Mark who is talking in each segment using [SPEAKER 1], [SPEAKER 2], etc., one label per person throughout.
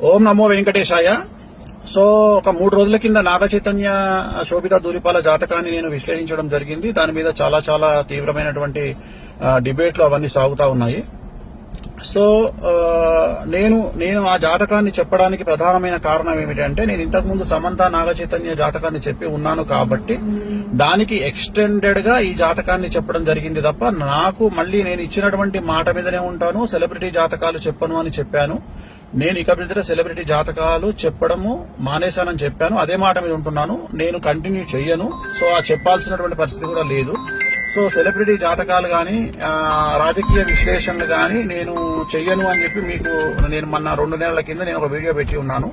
[SPEAKER 1] ఓం నమో వెంకటేశాయ. So ఒక 3 రోజుల కింద నాగ చైతన్య శోభిత ధూళిపాల జాతకాన్ని నేను విశ్లేషించడం జరిగింది. దాని మీద చాలా తీవ్రమైనటువంటి డిబేట్లు అవన్నీ సాగుతా ఉన్నాయి. సో నేను ఆ జాతకాన్ని చెప్పడానికి ప్రధానమైన కారణం ఏమిటంటే, నేను ఇంతకుముందు సమంత నాగ చైతన్య జాతకాన్ని చెప్పి ఉన్నాను కాబట్టి దానికి ఎక్స్టెండెడ్ గా ఈ జాతకాన్ని చెప్పడం జరిగింది తప్ప, నాకు మళ్ళీ నేను ఇచ్చినటువంటి మాట మీదనే ఉంటాను, సెలబ్రిటీ జాతకాలు చెప్పను అని చెప్పాను. నేను ఇక మీద సెలబ్రిటీ జాతకాలు చెప్పడము మానేశానని చెప్పాను. అదే మాట మీద ఉంటున్నాను, నేను కంటిన్యూ చెయ్యను. సో ఆ చెప్పాల్సినటువంటి పరిస్థితి కూడా లేదు. సో సెలబ్రిటీ జాతకాలు గాని రాజకీయ విశ్లేషణలు గాని నేను చెయ్యను అని చెప్పి మీకు నేను మొన్న 2 నెలల కింద నేను ఒక వీడియో పెట్టి ఉన్నాను.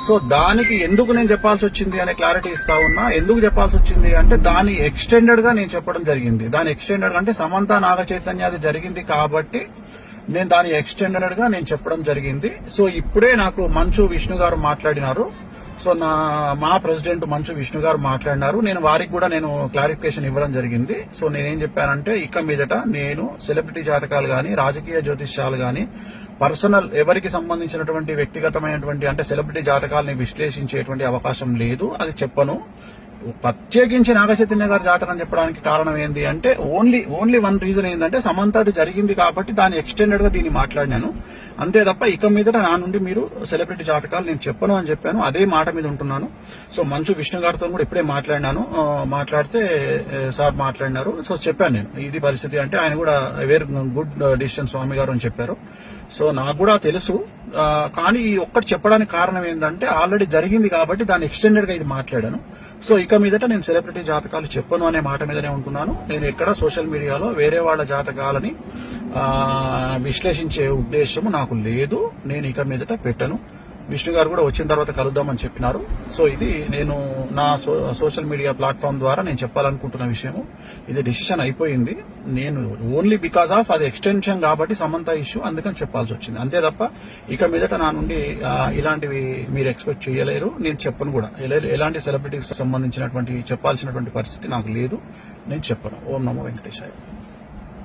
[SPEAKER 1] సో దానికి ఎందుకు నేను చెప్పాల్సి వచ్చింది అనే క్లారిటీ ఇస్తా ఉన్నా. ఎందుకు చెప్పాల్సి వచ్చింది అంటే, దాని ఎక్స్టెండెడ్ గా నేను చెప్పడం జరిగింది. దాని ఎక్స్టెండెడ్ అంటే సమంత నాగ చైతన్య అది జరిగింది కాబట్టి నేను దాని ఎక్స్టెండెడ్ గా నేను చెప్పడం జరిగింది. సో ఇప్పుడే నాకు మంచు విష్ణు గారు మాట్లాడినారు. సో మా ప్రెసిడెంట్ మంచు విష్ణు గారు మాట్లాడినారు. నేను వారికి కూడా నేను క్లారిఫికేషన్ ఇవ్వడం జరిగింది. సో నేనేం చెప్పానంటే, ఇక మీదట నేను సెలబ్రిటీ జాతకాలు గాని రాజకీయ జ్యోతిష్యాలు గాని పర్సనల్ ఎవరికి సంబంధించినటువంటి వ్యక్తిగతమైనటువంటి అంటే సెలబ్రిటీ జాతకాలని విశ్లేషించేటువంటి అవకాశం లేదు, అది చెప్పను. ప్రత్యేకించి నాగ చైతన్య గారి జాతకం చెప్పడానికి కారణం ఏంది అంటే, ఓన్లీ వన్ రీజన్ ఏంటంటే, సమంత అది జరిగింది కాబట్టి దాన్ని ఎక్స్టెండెడ్ గా దీన్ని మాట్లాడినాను అంతే తప్ప, ఇక మీదట నా నుండి మీరు సెలబ్రిటీ జాతకాలు నేను చెప్పను అని చెప్పాను. అదే మాట మీద ఉంటున్నాను. సో మంచు విష్ణు గారితో కూడా ఇప్పుడే మాట్లాడినాను. మాట్లాడితే సార్ మాట్లాడినారు. సో చెప్పాను నేను ఇది పరిస్థితి అంటే, ఆయన కూడా వెరీ గుడ్ డిసిషన్ స్వామి గారు అని చెప్పారు. సో నాకు కూడా తెలుసు, కానీ ఈ ఒక్కటి చెప్పడానికి కారణం ఏంటంటే, ఆల్రెడీ జరిగింది కాబట్టి దాన్ని ఎక్స్టెండెడ్ గా ఇది మాట్లాడాను. సో ఇక మీదట నేను సెలబ్రిటీ జాతకాలు చెప్పను అనే మాట మీదనే ఉంటున్నాను. నేను ఎక్కడ సోషల్ మీడియాలో వేరే వాళ్ళ జాతకాలని విశ్లేషించే ఉద్దేశము నాకు లేదు. నేను ఇక మీదట పెట్టను. విష్ణు గారు కూడా వచ్చిన తర్వాత కలుద్దామని చెప్పినారు. సో ఇది నేను నా సోషల్ మీడియా ప్లాట్ఫామ్ ద్వారా నేను చెప్పాలనుకుంటున్న విషయము. ఇది డిసిషన్ అయిపోయింది. నేను ఓన్లీ బికాస్ ఆఫ్ అది ఎక్స్టెన్షన్ కాబట్టి సమంత ఇష్యూ, అందుకని చెప్పాల్సి వచ్చింది అంతే తప్ప, ఇక మీదట నా నుండి ఇలాంటివి మీరు ఎక్స్పెక్ట్ చేయలేరు. నేను చెప్పను కూడా. ఎలాంటి సెలబ్రిటీస్ సంబంధించినటువంటి చెప్పాల్సినటువంటి పరిస్థితి నాకు లేదు, నేను చెప్పను. ఓం నమో వెంకటేశాయ.